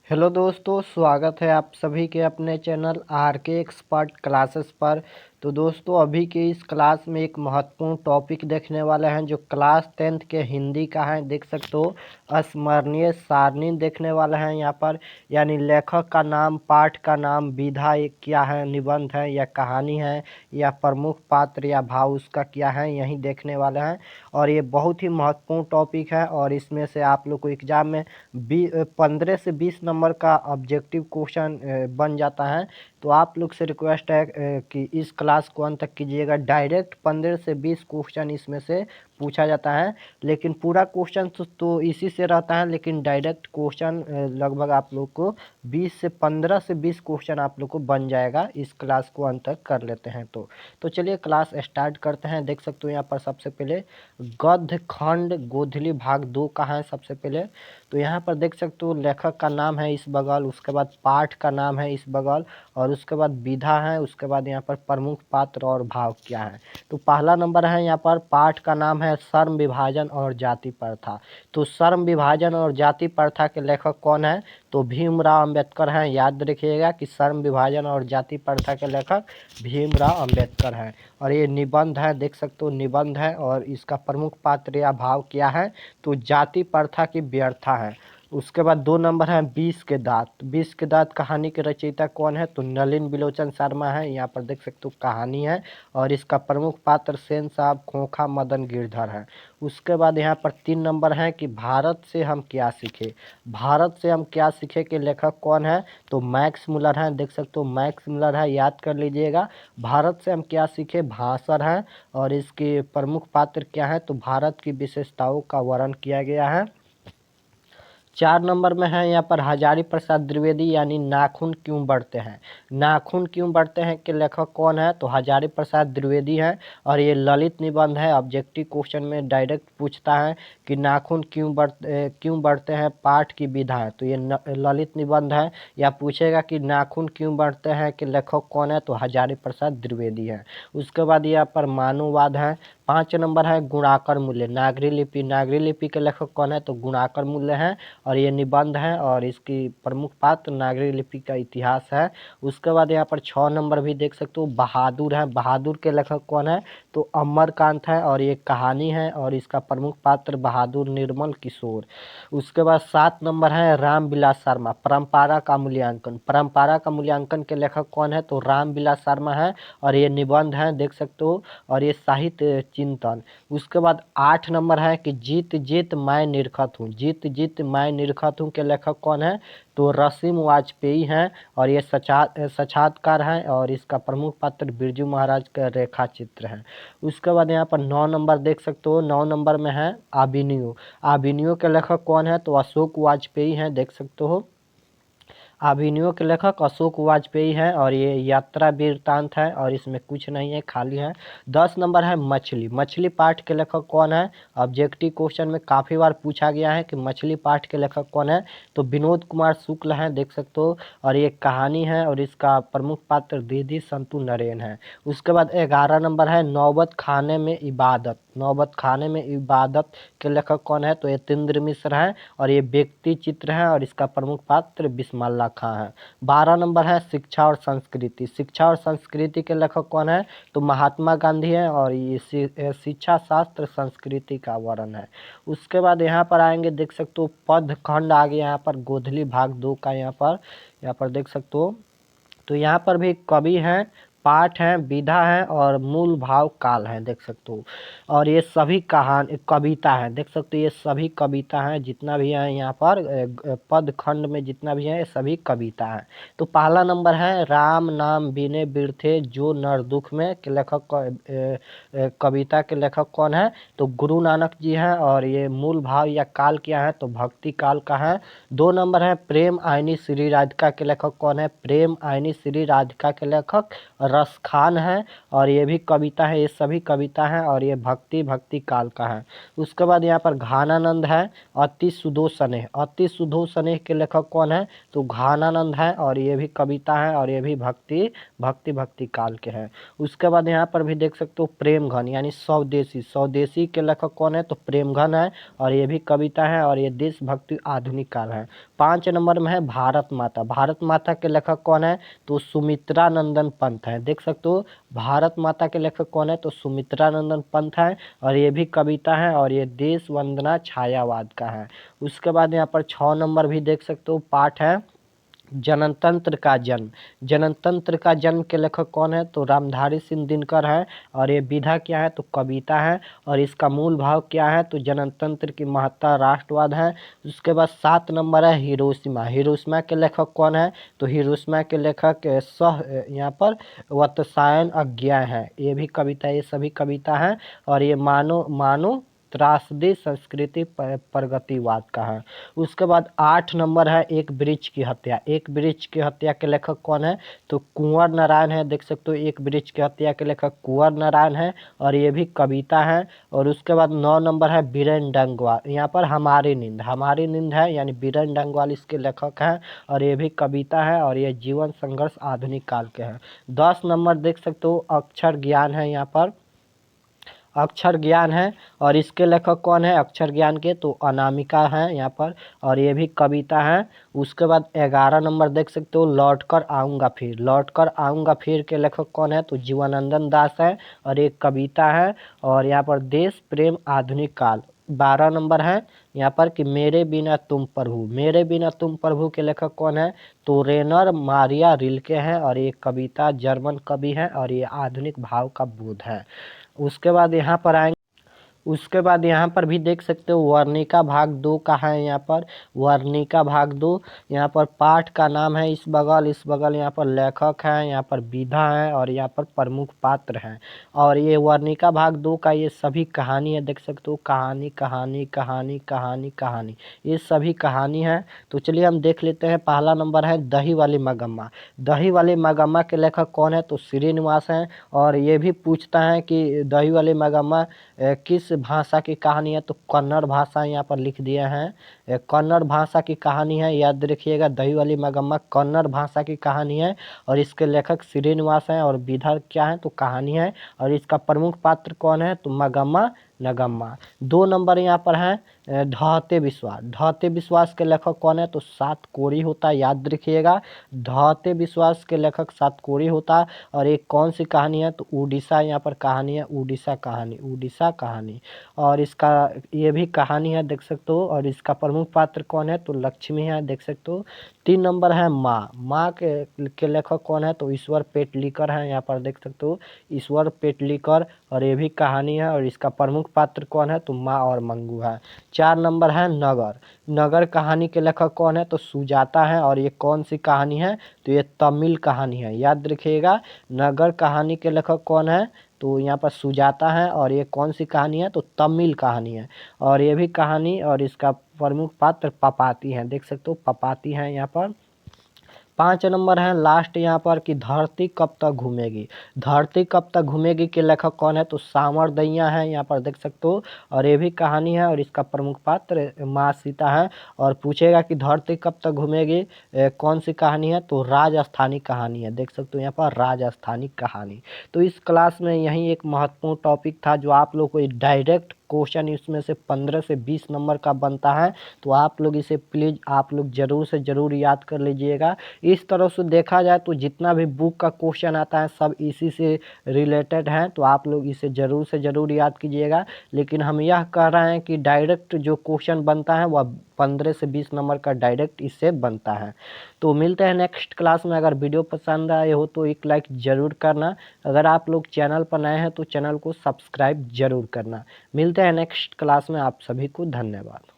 Hello दोस्तों, स्वागत है आप सभी के अपने चैनल आर के एक्सपर्ट क्लासेस पर। तो दोस्तों, अभी के इस क्लास में एक महत्वपूर्ण टॉपिक देखने वाले हैं जो क्लास 10th के हिंदी का है। देख सकते हो, स्मरणीय सारणी देखने वाले हैं यहाँ पर। यानी लेखक का नाम, पाठ का नाम, विधा क्या है, निबंध है या कहानी है, या प्रमुख पात्र या भाव उसका क्या है, यही देखने वाले हैं। और ये बहुत ही महत्वपूर्ण टॉपिक है और इसमें से आप लोग को एग्जाम में 15 से 20 नंबर का ऑब्जेक्टिव क्वेश्चन बन जाता है। तो आप लोग से रिक्वेस्ट है कि इस क्लास को अंत तक कीजिएगा। डायरेक्ट 15 से 20 क्वेश्चन इसमें से पूछा जाता है, लेकिन पूरा क्वेश्चन तो इसी से रहता है, लेकिन डायरेक्ट क्वेश्चन लगभग आप लोग को 15 से 20 क्वेश्चन आप लोग को बन जाएगा। इस क्लास को अंत तक कर लेते हैं तो चलिए क्लास स्टार्ट करते हैं। देख सकते हो यहाँ पर सबसे पहले गद्य खंड गोधली भाग 2 का है सबसे पहले। तो यहाँ पर देख सकते हो लेखक का नाम है इस बगल, उसके बाद पाठ का नाम है इस बगल, और उसके बाद विधा है, उसके बाद यहाँ पर प्रमुख पात्र और भाव क्या है। तो पहला नंबर है यहाँ पर पाठ का नाम है श्रम विभाजन और जाति प्रथा। तो श्रम विभाजन और जाति प्रथा के लेखक कौन है? तो भीमराव अंबेडकर हैं। याद रखिएगा कि श्रम विभाजन और जाति प्रथा के लेखक भीमराव अंबेडकर हैं। और ये निबंध है, देख सकते हो निबंध है, और इसका प्रमुख पात्र या भाव क्या है? तो जाति प्रथा की व्यर्था है। उसके बाद 2 नंबर है बीस के दांत। बीस के दांत कहानी के रचयिता कौन है? तो नलिन बिलोचन शर्मा है। यहाँ पर देख सकते हो कहानी है, और इसका प्रमुख पात्र सेन साहब, खोखा, मदन गिरधर है। उसके बाद यहाँ पर 3 नंबर है कि भारत से हम क्या सीखे। भारत से हम क्या सीखे के लेखक कौन है? तो मैक्स मुलर है। देख सकते हो मैक्स मुलर है, याद कर लीजिएगा। भारत से हम क्या सीखे भाषण है, और इसके प्रमुख पात्र क्या है? तो भारत की विशेषताओं का वर्णन किया गया है। 4 नंबर में है यहाँ पर हजारी प्रसाद द्विवेदी, यानी नाखून क्यों बढ़ते हैं। नाखून क्यों बढ़ते हैं के लेखक कौन है? तो हजारी प्रसाद द्विवेदी है। और ये ललित निबंध है। ऑब्जेक्टिव क्वेश्चन में डायरेक्ट पूछता है कि नाखून क्यों बढ़ते हैं, पाठ की विधा है। तो ये ललित निबंध है। या पूछेगा कि नाखून क्यों बढ़ते हैं के लेखक कौन है? तो हजारी प्रसाद द्विवेदी है। उसके बाद यहाँ पर मानववाद है। 5 नंबर है गुणाकर मूल्य, नागरी लिपि। नागरी लिपि के लेखक कौन है? तो गुणाकर मूल्य है, और ये निबंध है, और इसकी प्रमुख पात्र नागरी लिपि का इतिहास है। उसके बाद यहाँ पर 6 नंबर भी देख सकते हो बहादुर है। बहादुर के लेखक कौन है? तो अमरकांत है, और ये कहानी है, और इसका प्रमुख पात्र बहादुर निर्मल किशोर। उसके बाद 7 नंबर है रामविलास शर्मा, परंपरा का मूल्यांकन। परंपरा का मूल्यांकन के लेखक कौन है? तो रामविलास शर्मा है, और ये निबंध है, देख सकते हो, और ये साहित्य चिंतन। उसके बाद 8 नंबर है कि जीत जीत मैं निरखत हूँ। जीत जीत मैं निरखत हूँ के लेखक कौन है? तो रसीम वाजपेयी हैं, और ये साक्षात्कार हैं, और इसका प्रमुख पात्र बिरजू महाराज का रेखा चित्र है। उसके बाद यहाँ पर 9 नंबर देख सकते हो, 9 नंबर में है अभिनयो। अभिनयो के लेखक कौन है? तो अशोक वाजपेयी हैं, देख सकते हो। अभिनयों के लेखक अशोक वाजपेयी हैं, और ये यात्रा वृत्तांत है, और इसमें कुछ नहीं है, खाली है। 10 नंबर है मछली। मछली पाठ के लेखक कौन है? ऑब्जेक्टिव क्वेश्चन में काफ़ी बार पूछा गया है कि मछली पाठ के लेखक कौन है? तो विनोद कुमार शुक्ल हैं, देख सकते हो, और ये कहानी है, और इसका प्रमुख पात्र दीदी संतू नरेन है। उसके बाद 11 नंबर है नौबत खाने में इबादत। नौबत खाने में इबादत के लेखक कौन है? तो यतीन्द्र मिश्र हैं, और ये व्यक्ति चित्र है, और इसका प्रमुख पात्र बिस्मिल्लाह खां है। 12 नंबर है शिक्षा और संस्कृति। शिक्षा और संस्कृति के लेखक कौन है? तो महात्मा गांधी है, और ये शिक्षा शास्त्र संस्कृति का वर्णन है। उसके बाद यहाँ पर आएंगे, देख सकते हो पद खंड आ गया यहाँ पर गोधली भाग 2 का। यहाँ पर देख सकते हो, तो यहाँ पर भी कवि हैं, पाठ है, विधा है, और मूल भाव काल है, देख सकते हो। और ये सभी कहानी कविता है, देख सकते हो, ये सभी कविता हैं, जितना भी है यहाँ पर पद खंड में जितना भी है, ये सभी कविता है। तो पहला नंबर है राम नाम बिने बिरथे जो नर दुख में के लेखक कविता के लेखक कौन है? तो गुरु नानक जी हैं, और ये मूल भाव या काल क्या है? तो भक्ति काल का है। 2 नंबर है प्रेम आईनी श्री राधिका के लेखक कौन है? प्रेम आईनी श्री राधिका के लेखक रस खान है और ये भी कविता है, ये सभी कविता हैं और ये भक्ति काल का है। उसके बाद यहाँ पर घानानंद है, अति सुधो स्नेह। अति सुधो स्नेह के लेखक कौन है? तो घानानंद है और ये भी कविता है और ये भी भक्ति काल के हैं। उसके बाद यहाँ पर भी देख सकते हो प्रेमघन यानी स्वदेशी। स्वदेशी के लेखक कौन है? तो प्रेमघन है और ये भी कविता है और ये देशभक्ति आधुनिक काल है। 5 नंबर में है भारत माता। भारत माता के लेखक कौन है? तो सुमित्रा नंदन पंत है। देख सकते हो भारत माता के लेखक कौन है? तो सुमित्रा नंदन पंत है और ये भी कविता है और ये देश वंदना छायावाद का है। उसके बाद यहाँ पर 6 नंबर भी देख सकते हो पाठ है जनतंत्र का जन्म। जनतंत्र का जन्म के लेखक कौन है? तो रामधारी सिंह दिनकर है और ये विधा क्या है? तो कविता है और इसका मूल भाव क्या है? तो जनतंत्र की महत्ता राष्ट्रवाद है। उसके बाद 7 नंबर है हिरोशिमा। हिरोशिमा के लेखक कौन है? तो हिरोशिमा के लेखक यहाँ पर वात्स्यायन अज्ञा है। ये भी कविता, ये सभी कविता है और ये मानो त्रासदी संस्कृति प्रगतिवाद का है। उसके बाद 8 नंबर है एक वृक्ष की हत्या। एक वृक्ष की हत्या के लेखक कौन है? तो कुंवर नारायण है। देख सकते हो एक वृक्ष की हत्या के लेखक कुंवर नारायण है और ये भी कविता है। और उसके बाद 9 नंबर है बीरेन डंगवाल। यहाँ पर हमारी नींद है यानी बीरेन डंगवाल इसके लेखक हैं और ये भी कविता है और ये जीवन संघर्ष आधुनिक काल के हैं। 10 नंबर देख सकते हो अक्षर ज्ञान है। यहाँ पर अक्षर ज्ञान है और इसके लेखक कौन है? अक्षर ज्ञान के तो अनामिका है यहाँ पर और ये भी कविता है। उसके बाद 11 नंबर देख सकते हो लौट कर आऊँगा फिर। लौट कर आऊँगा फिर के लेखक कौन है? तो जीवनानंद दास है और एक कविता है और यहाँ पर देश प्रेम आधुनिक काल। 12 नंबर है यहाँ पर कि मेरे बिना तुम प्रभु। मेरे बिना तुम प्रभु के लेखक कौन है? तो रेनर मारिया रिल्के हैं और ये कविता जर्मन कवि है और ये आधुनिक भाव का बोध है। उसके बाद यहाँ पर आएंगे, उसके बाद यहाँ पर भी देख सकते हो वर्णिका भाग 2 का है। यहाँ पर वर्णिका भाग 2, यहाँ पर पाठ का नाम है इस बगल यहाँ पर लेखक है, यहाँ पर विधा है और यहाँ पर प्रमुख पात्र हैं। और ये वर्णिका भाग 2 का ये सभी कहानी है। देख सकते हो कहानी कहानी कहानी कहानी कहानी, ये सभी कहानी है। तो चलिए हम देख लेते हैं। पहला नंबर है दही वाली मगम्मा। दही वाली मगम्मा के लेखक कौन है? तो श्रीनिवास हैं और ये भी पूछता है कि दही वाली मगम्मा किस भाषा की कहानी है? तो कन्नड़ भाषा यहाँ पर लिख दिए हैं। कन्नड़ भाषा की कहानी है, याद रखिएगा। दही वाली मगम्मा कन्नड़ भाषा की कहानी है और इसके लेखक श्रीनिवास हैं और विधा क्या है? तो कहानी है और इसका प्रमुख पात्र कौन है? तो मगम्मा नगम्मा। 2 नंबर यहाँ पर है ढहते विश्वास। ढहते विश्वास के लेखक कौन है? तो सातकोरी होता है, याद रखिएगा। ढहते विश्वास के लेखक सातकोरी होता है और एक कौन सी कहानी है? तो उड़ीसा यहाँ पर कहानी है, उड़ीसा कहानी और इसका ये भी कहानी है, देख सकते हो। और इसका प्रमुख पात्र कौन है? तो लक्ष्मी है, देख सकते हो। 3 नंबर है माँ के लेखक कौन है? तो ईश्वर पेटलीकर है, यहाँ पर देख सकते हो ईश्वर पेटलीकर और ये भी कहानी है और इसका प्रमुख पात्र कौन है? तो माँ और मंगू है। 4 नंबर है नगर कहानी के लेखक कौन है? तो सुजाता है और ये कौन सी कहानी है? तो ये तमिल कहानी है, याद रखिएगा। नगर कहानी के लेखक कौन है? तो यहाँ पर सुजाता है और ये कौन सी कहानी है? तो तमिल कहानी है और ये भी कहानी और इसका प्रमुख पात्र पपाती हैं, देख सकते हो पपाती हैं यहाँ पर। 5 नंबर है लास्ट यहाँ पर कि धरती कब तक घूमेगी। धरती कब तक घूमेगी के लेखक कौन है? तो सावर दैया है, यहाँ पर देख सकते हो और ये भी कहानी है और इसका प्रमुख पात्र माँ सीता है। और पूछेगा कि धरती कब तक घूमेगी कौन सी कहानी है? तो राजस्थानी कहानी है, देख सकते हो यहाँ पर राजस्थानी कहानी। तो इस क्लास में यही एक महत्वपूर्ण टॉपिक था जो आप लोग को डायरेक्ट क्वेश्चन इसमें से 15 से 20 नंबर का बनता है। तो आप लोग इसे प्लीज़ आप लोग ज़रूर से ज़रूर याद कर लीजिएगा। इस तरह से देखा जाए तो जितना भी बुक का क्वेश्चन आता है सब इसी से रिलेटेड है, तो आप लोग इसे ज़रूर से ज़रूर याद कीजिएगा। लेकिन हम यह कह रहे हैं कि डायरेक्ट जो क्वेश्चन बनता है वह 15 से 20 नंबर का डायरेक्ट इससे बनता है। तो मिलते हैं नेक्स्ट क्लास में। अगर वीडियो पसंद आए हो तो एक लाइक ज़रूर करना। अगर आप लोग चैनल पर नए हैं तो चैनल को सब्सक्राइब ज़रूर करना। मिलते हैं नेक्स्ट क्लास में। आप सभी को धन्यवाद।